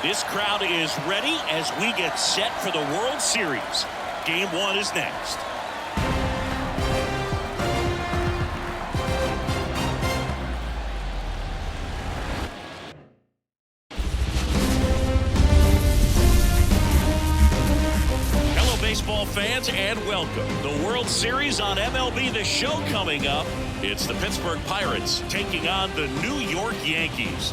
This crowd is ready as we get set for the World Series. Game 1 is next. Hello, baseball fans, and welcome. The World Series on MLB The Show coming up. It's the Pittsburgh Pirates taking on the New York Yankees.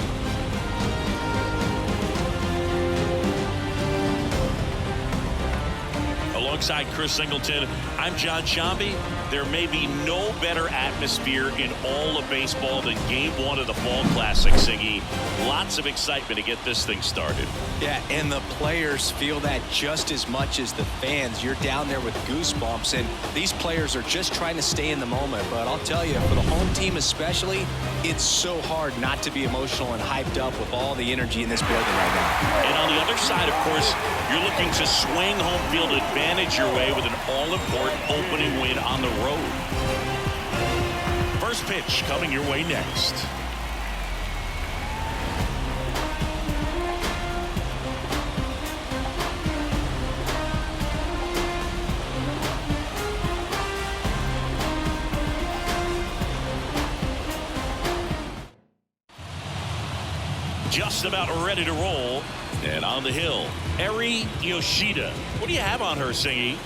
Alongside Chris Singleton, I'm John Shambi. There may be no better atmosphere in all of baseball than Game 1 of the Fall Classic, Siggy. Lots of excitement to get this thing started. Yeah, and the players feel that just as much as the fans. You're down there with goosebumps, and these players are just trying to stay in the moment. But I'll tell you, for the home team especially, it's so hard not to be emotional and hyped up with all the energy in this building right now. And on the other side, of course, you're looking to swing home field advantage your way with an all-important opening win on the road. First pitch coming your way next. Just about ready to roll. And on the hill, Eri Yoshida. What do you have on her, Singy?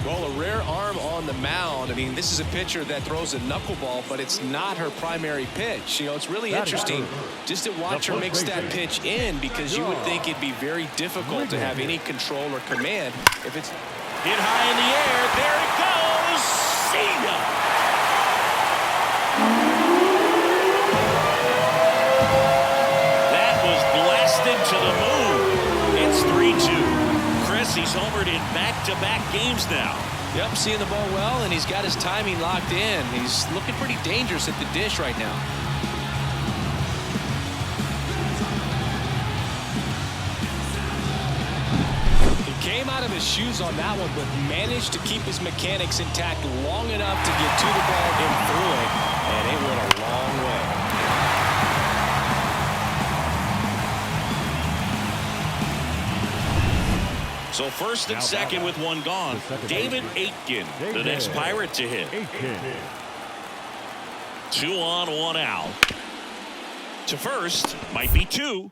Well, a rare arm on the mound. I mean, this is a pitcher that throws a knuckleball, but it's not her primary pitch. You know, it's really interesting just to watch her mix that pitch in, because you would think it'd be very difficult to have any control or command if it's hit high in the air. There it goes. See ya. To the moon. It's 3-2. Chris, he's homered in back-to-back games now. Yep, seeing the ball well, and he's got his timing locked in. He's looking pretty dangerous at the dish right now. He came out of his shoes on that one, but managed to keep his mechanics intact long enough to get to the ball and through it, and it went a long way. So first and second with one gone. David Aitken, the next Pirate to hit. 2 on, 1 out. To first, might be 2.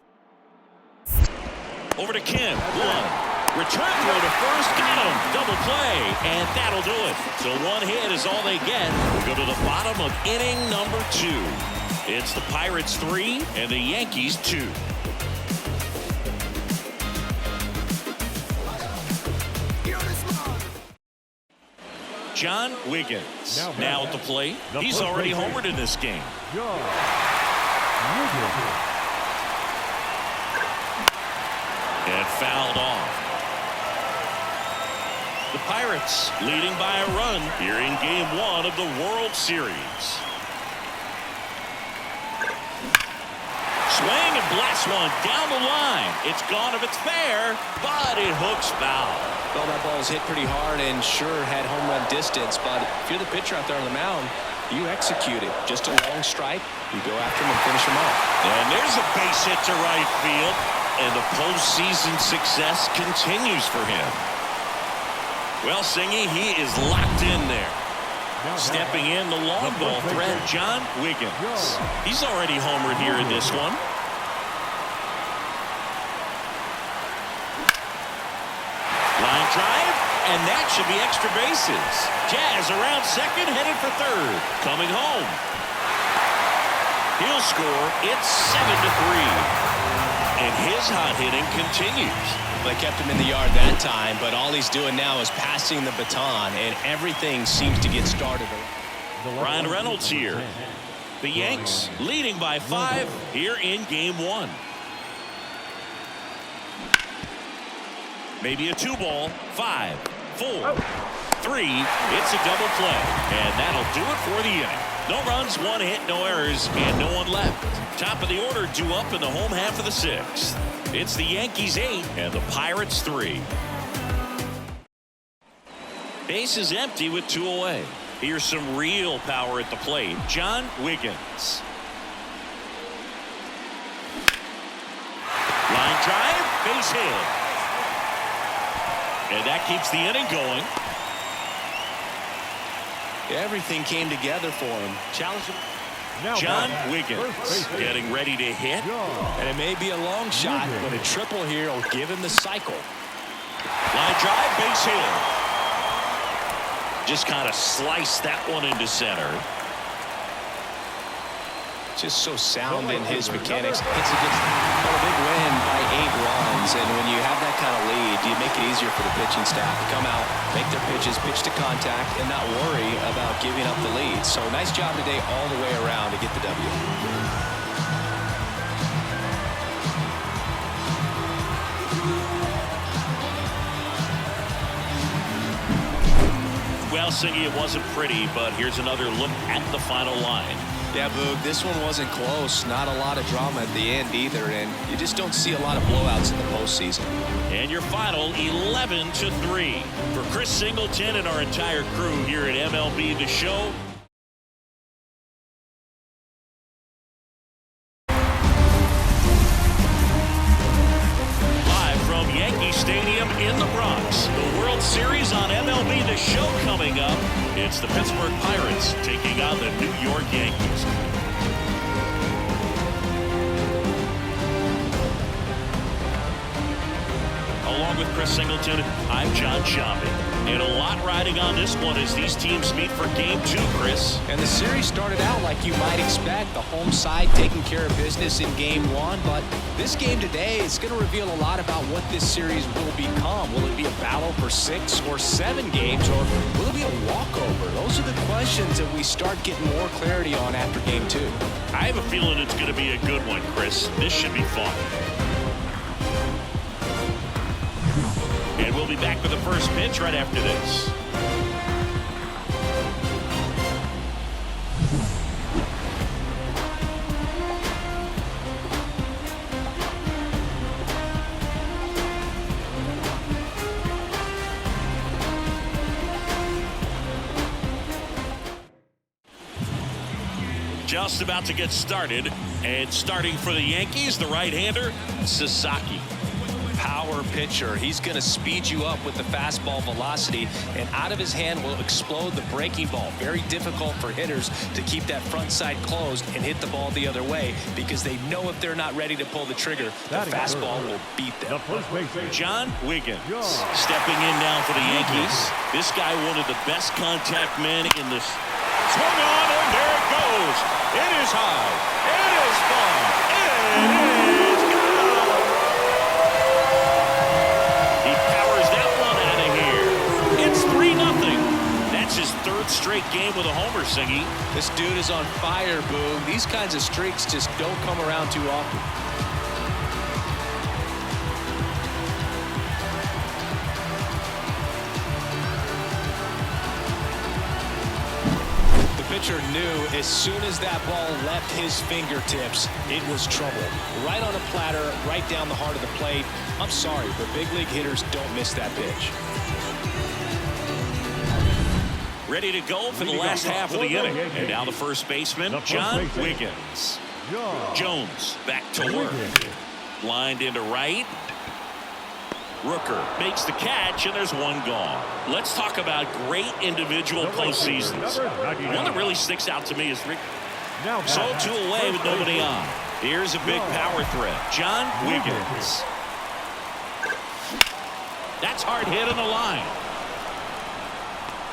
Over to Kim, 1. Return throw to first, got him. Double play, and that'll do it. So 1 hit is all they get. We'll go to the bottom of inning number 2. It's the Pirates 3 and the Yankees 2. John Wiggins now at the plate. He's already homered in this game. And fouled off. The Pirates leading by a run here in Game 1 of the World Series. Swing and blast one down the line. It's gone if it's fair, but it hooks foul. Well, that ball was hit pretty hard and sure had home run distance, but if you're the pitcher out there on the mound, you execute it. Just a long strike, you go after him and finish him off. And there's a base hit to right field, and the postseason success continues for him. Well, Singy, he is locked in there. Stepping in the long ball threat, John Wiggins. He's already homered here in this one. Line drive, and that should be extra bases. Jazz around second, headed for third. Coming home. He'll score. It's 7-3. And his hot hitting continues. They kept him in the yard that time, but all he's doing now is passing the baton, and everything seems to get started. Ryan Reynolds here. The Yanks leading by 5 here in Game 1. Maybe a 2-ball. 5, 4, 3. It's a double play, and that'll do it for the inning. No runs, 1 hit, no errors, and no one left. Top of the order due up in the home half of the 6th. It's the Yankees 8 and the Pirates 3. Base is empty with 2 away. Here's some real power at the plate. John Wiggins. Line drive. base hit. And that keeps the inning going. Everything came together for him. Challenging. John Wiggins getting ready to hit. And it may be a long shot, but a triple here will give him the cycle. Line drive, base hit. Just kind of sliced that one into center. Just so sound in his mechanics. It's a big win by 8 runs, and when you have that kind of lead, you make it easier for the pitching staff to come out, make their pitches, pitch to contact, and not worry about giving up the lead. So nice job today all the way around to get the W. Well, Singy, it wasn't pretty, but here's another look at the final line. Yeah, Boog, this one wasn't close. Not a lot of drama at the end either, and you just don't see a lot of blowouts in the postseason. And your final 11-3. For Chris Singleton and our entire crew here at MLB The Show, live from Yankee Stadium in the Bronx, the World Series on MLB The Show coming up. It's the Pittsburgh Pirates taking on the New York Yankees. Along with Chris Singleton, I'm John Shambi. And a lot riding on this one as these teams meet for Game 2, Chris. And the series started out like you might expect, the home side taking care of business in Game 1. But this game today is going to reveal a lot about what this series will become. Will it be a battle for 6 or 7 games, or will it be a walkover? Those are the questions that we start getting more clarity on after Game 2. I have a feeling it's going to be a good one, Chris. This should be fun. And we'll be back with the first pitch right after this. Just about to get started, and starting for the Yankees, the right-hander, Sasaki. Power pitcher. He's going to speed you up with the fastball velocity, and out of his hand will explode the breaking ball. Very difficult for hitters to keep that front side closed and hit the ball the other way, because they know if they're not ready to pull the trigger, the fastball will beat them. John Wiggins stepping in now for the Yankees. This guy, one of the best contact men in this. Swung on, and there it goes. It is high. It is fun. It is gone. He powers that one out of here. It's 3-0. That's his third straight game with a homer, Singy. This dude is on fire, Boog. These kinds of streaks just don't come around too often. Pitcher knew as soon as that ball left his fingertips, it was trouble. Right on a platter, right down the heart of the plate. I'm sorry, but big league hitters don't miss that pitch. Ready to go for the last half of the inning. And now the first baseman, John Wiggins. Jones back to work. Lined into right. Rooker makes the catch, and there's one gone. Let's talk about great individual postseasons. One that really sticks out to me is Rick. So 2 away with nobody on. Here's a big power threat. John Wiggins. That's hard hit on the line.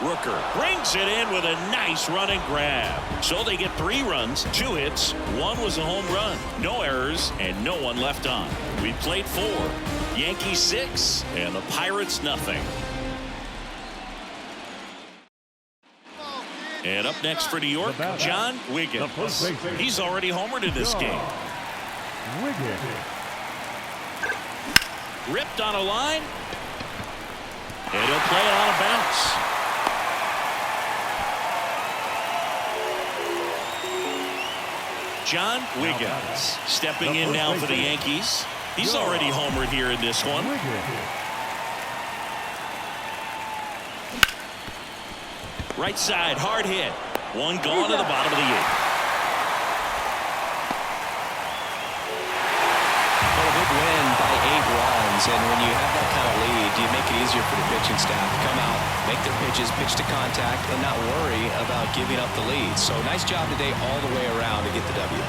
Rooker brings it in with a nice running grab. So they get 3 runs, 2 hits, 1 was a home run. No errors, and no one left on. We played 4. Yankees 6 and the Pirates nothing. And up next for New York, John Wiggins. He's already homered in this game. Ripped on a line, and he'll play it on a bounce. John Wiggins stepping in now for the Yankees. He's already homered here in this one. Right side, hard hit. One gone to the bottom of the 8th. Well, a big win by 8 runs. wins. And when you have that kind of lead, you make it easier for the pitching staff to come out, make their pitches, pitch to contact, and not worry about giving up the lead. So nice job today all the way around to get the W.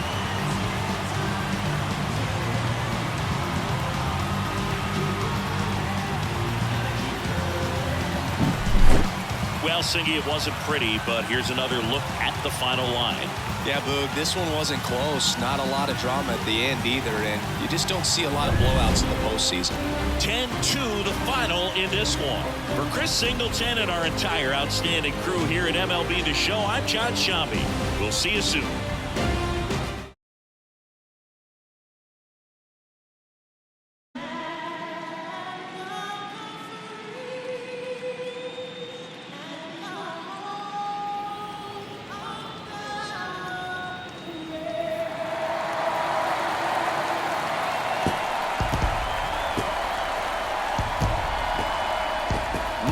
Well, Singy, it wasn't pretty, but here's another look at the final line. Yeah, Boog, this one wasn't close. Not a lot of drama at the end either, and you just don't see a lot of blowouts in the postseason. 10-2 the final in this one. For Chris Singleton and our entire outstanding crew here at MLB The Show, I'm John Shambi. We'll see you soon.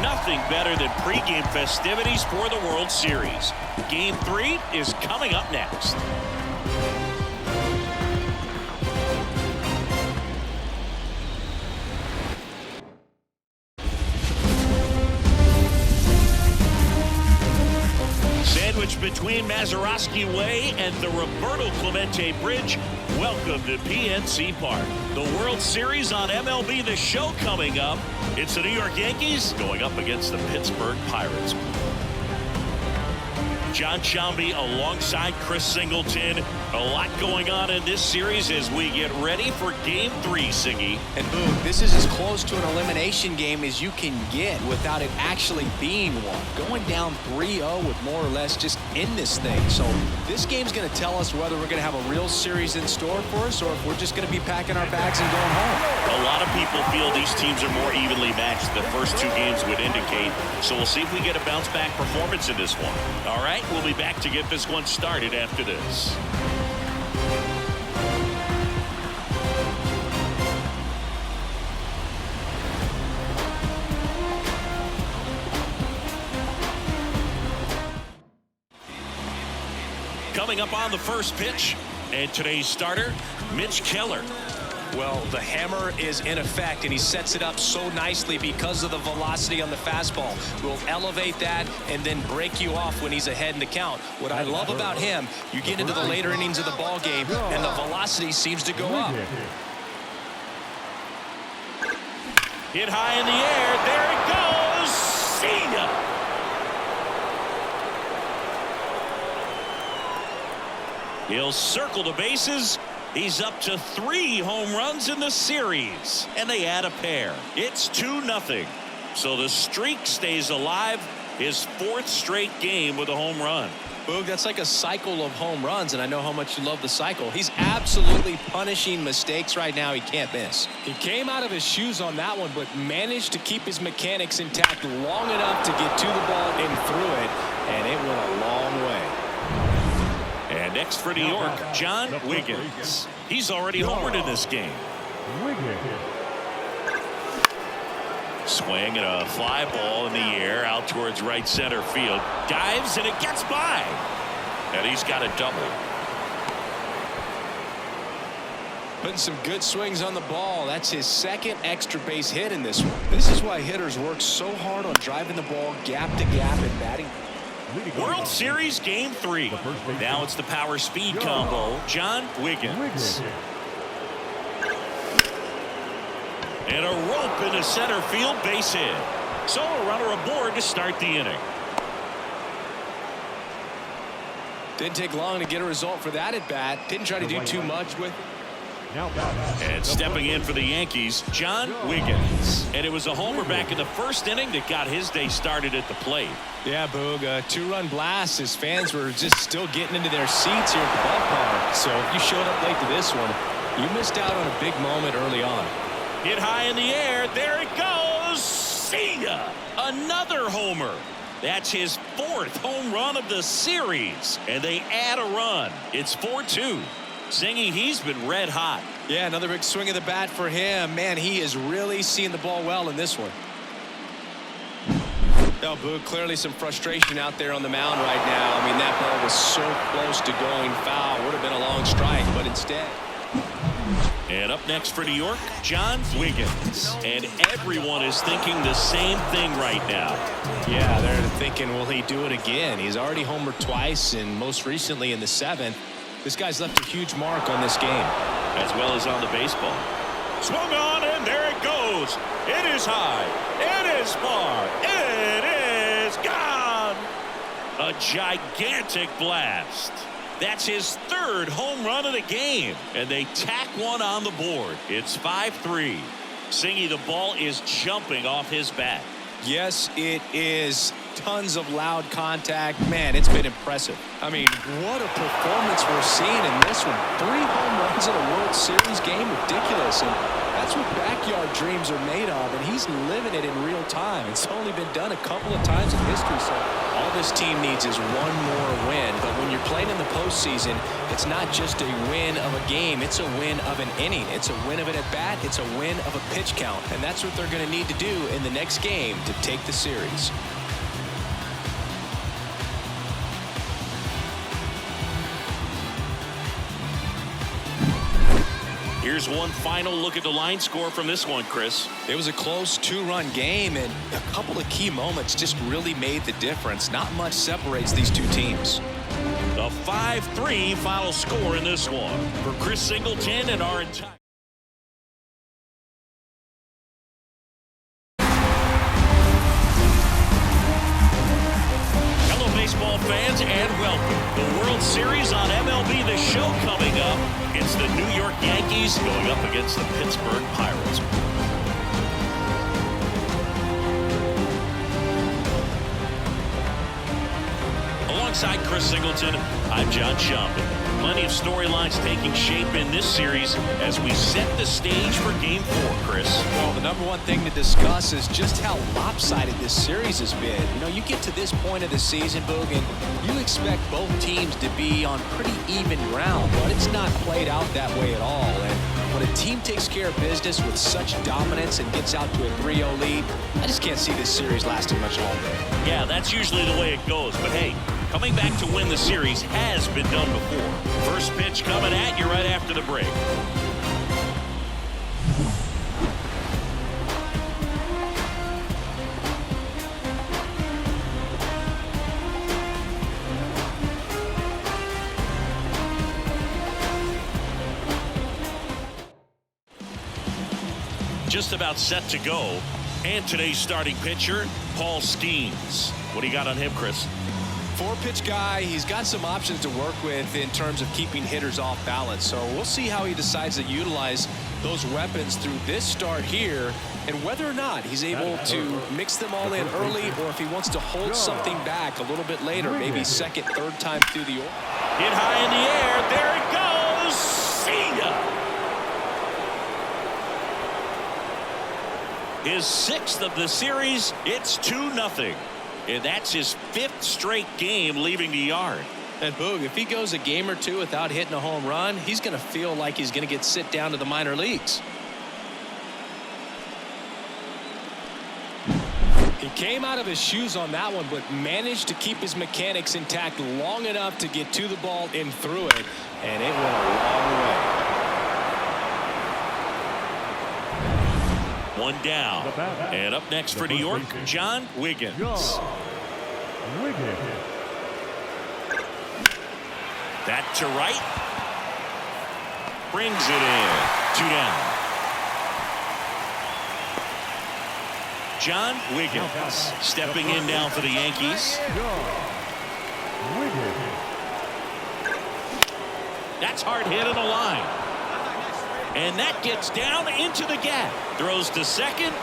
Nothing better than pregame festivities for the World Series. Game 3 is coming up next. Sandwiched between Mazeroski Way and the Roberto Clemente Bridge, welcome to PNC Park. The World Series on MLB The Show coming up. It's the New York Yankees going up against the Pittsburgh Pirates. John Shambi alongside Chris Singleton. A lot going on in this series as we get ready for Game 3, Singy. And Boog, this is as close to an elimination game as you can get without it actually being one. Going down 3-0 with more or less just in this thing. So this game's going to tell us whether we're going to have a real series in store for us or if we're just going to be packing our bags and going home. A lot of people feel these teams are more evenly matched than the first two games would indicate. So we'll see if we get a bounce-back performance in this one. All right, we'll be back to get this one started after this. Coming up on the first pitch, and today's starter, Mitch Keller. Well, the hammer is in effect, and he sets it up so nicely because of the velocity on the fastball. Will elevate that and then break you off when he's ahead in the count. What I love about him, you get into the later innings of the ball game, and the velocity seems to go up. Hit high in the air. There it goes. See ya. He'll circle the bases. He's up to 3 home runs in the series, and they add a pair. It's 2-0. So the streak stays alive. His 4th straight game with a home run. Boog, that's like a cycle of home runs, and I know how much you love the cycle. He's absolutely punishing mistakes right now he can't miss. He came out of his shoes on that one, but managed to keep his mechanics intact long enough to get to the ball and through it, and it went a long way. And next for New York, John Wiggins. He's already homered in this game. Swing and a fly ball in the air out towards right center field. Dives and it gets by. And he's got a double. Putting some good swings on the ball. That's his 2nd extra base hit in this one. This is why hitters work so hard on driving the ball gap to gap and batting. World Series Game 3. Now it's the power speed combo. John Wiggins. And a rope into center field, base hit. So a runner aboard to start the inning. Didn't take long to get a result for that at bat. Didn't try to do too much with it. And stepping in for the Yankees, John Wiggins. And it was a homer back in the 1st inning that got his day started at the plate. Yeah, Boog, a 2-run blast. His fans were just still getting into their seats here at the ballpark. So if you showed up late to this one, you missed out on a big moment early on. Hit high in the air. There it goes. See ya. Another homer. That's his 4th home run of the series. And they add a run. It's 4-2. Singy, he's been red hot. Yeah, another big swing of the bat for him. Man, he is really seeing the ball well in this one. Oh, Boog, clearly some frustration out there on the mound right now. I mean, that ball was so close to going foul. Would have been a long strike, but instead. And up next for New York, John Wiggins. And everyone is thinking the same thing right now. Yeah, they're thinking, will he do it again? He's already homered twice, and most recently in the 7th. This guy's left a huge mark on this game. As well as on the baseball. Swung on, and there it goes. It is high. It is far. It is gone. A gigantic blast. That's his 3rd home run of the game. And they tack one on the board. It's 5-3. Singy, the ball is jumping off his bat. Yes, it is. Tons of loud contact. Man, it's been impressive. I mean, what a performance we're seeing in this one. 3 home runs in a World Series game. Ridiculous. And that's what backyard dreams are made of, and he's living it in real time. It's only been done a couple of times in history, so all this team needs is one more win. But when you're playing in the postseason, it's not just a win of a game. It's a win of an inning. It's a win of an at-bat. It's a win of a pitch count, and that's what they're going to need to do in the next game to take the series. Here's one final look at the line score from this one, Chris. It was a close 2-run game, and a couple of key moments just really made the difference. Not much separates these two teams. The 5-3 final score in this one. For Chris Singleton and our entire... Hello, baseball fans, and welcome. The World Series on MLB The Show coming up. It's the New York Yankees going up against the Pittsburgh Pirates. Alongside Chris Singleton, I'm John Schaumburg. Plenty of storylines taking shape in this series as we set the stage for Game 4, Chris. Well, the number one thing to discuss is just how lopsided this series has been. You know, you get to this point of the season, Boog, and you expect both teams to be on pretty even ground, but it's not played out that way at all. And when a team takes care of business with such dominance and gets out to a 3-0 lead, I just can't see this series lasting much longer. Yeah, that's usually the way it goes, but hey, coming back to win the series has been done before. First pitch coming at you right after the break. Just about set to go. And today's starting pitcher, Paul Skeens. What do you got on him, Chris? 4-pitch guy. He's got some options to work with in terms of keeping hitters off balance. So we'll see how he decides to utilize those weapons through this start here and whether or not he's able to mix them all in early or if he wants to hold something back a little bit later, maybe second, third time through the order. Hit high in the air. There it goes. See ya. His 6th of the series. It's 2-0. And that's his 5th straight game leaving the yard. And Boog, if he goes a game or two without hitting a home run, he's going to feel like he's going to get sit down to the minor leagues. He came out of his shoes on that one, but managed to keep his mechanics intact long enough to get to the ball and through it. And it went a long way. One down. And up next for New York, John Wiggins. That to right. Brings it in. 2 down. John Wiggins stepping in now for the Yankees. That's hard hit in the line. And that gets down into the gap. Throws to second.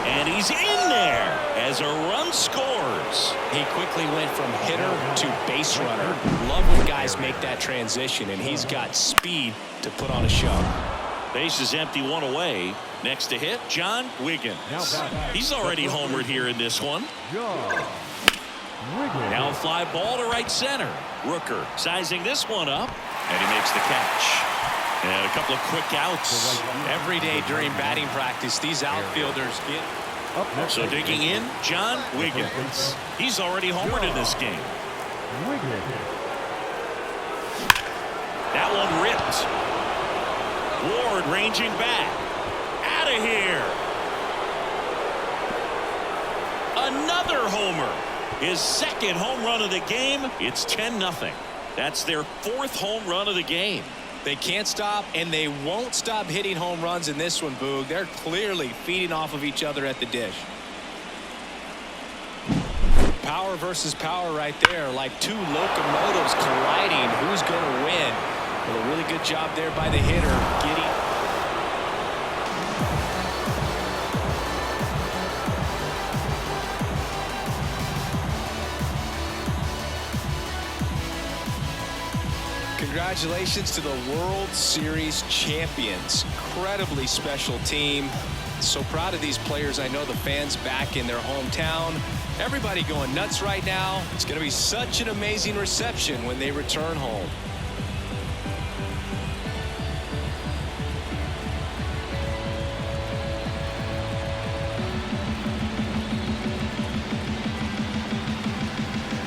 And he's in there as a run scores. He quickly went from hitter to base runner. Love when guys make that transition, and he's got speed to put on a show. Base is empty, 1 away. Next to hit, John Wiggins. He's already homered here in this one. Now a fly ball to right center. Rooker sizing this one up, and he makes the catch. And a couple of quick outs. Every day during batting practice, these outfielders get... So digging in, John Wiggins. He's already homered in this game. That one ripped. Ward ranging back. Out of here. Another homer. His second home run of the game. It's 10-0. That's their fourth home run of the game. They can't stop, and they won't stop hitting home runs in this one, Boog. They're clearly feeding off of each other at the dish. Power versus power right there, like two locomotives colliding. Who's going to win? Well, a really good job there by the hitter getting. Congratulations to the World Series champions. Incredibly special team. So proud of these players. I know the fans back in their hometown. Everybody going nuts right now. It's going to be such an amazing reception when they return home.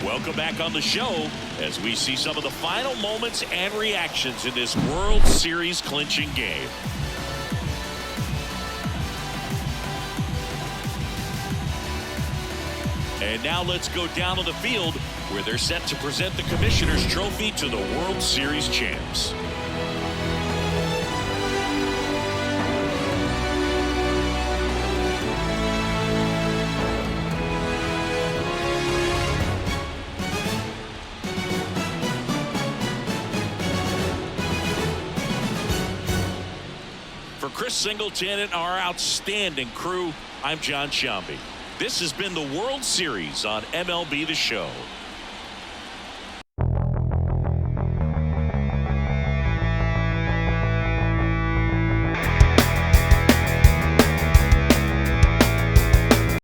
Welcome back on the show as we see some of the final moments and reactions in this World Series clinching game. And now let's go down on the field where they're set to present the Commissioner's Trophy to the World Series champs. For Chris Singleton and our outstanding crew, I'm John Sciambi. This has been the World Series on MLB The Show.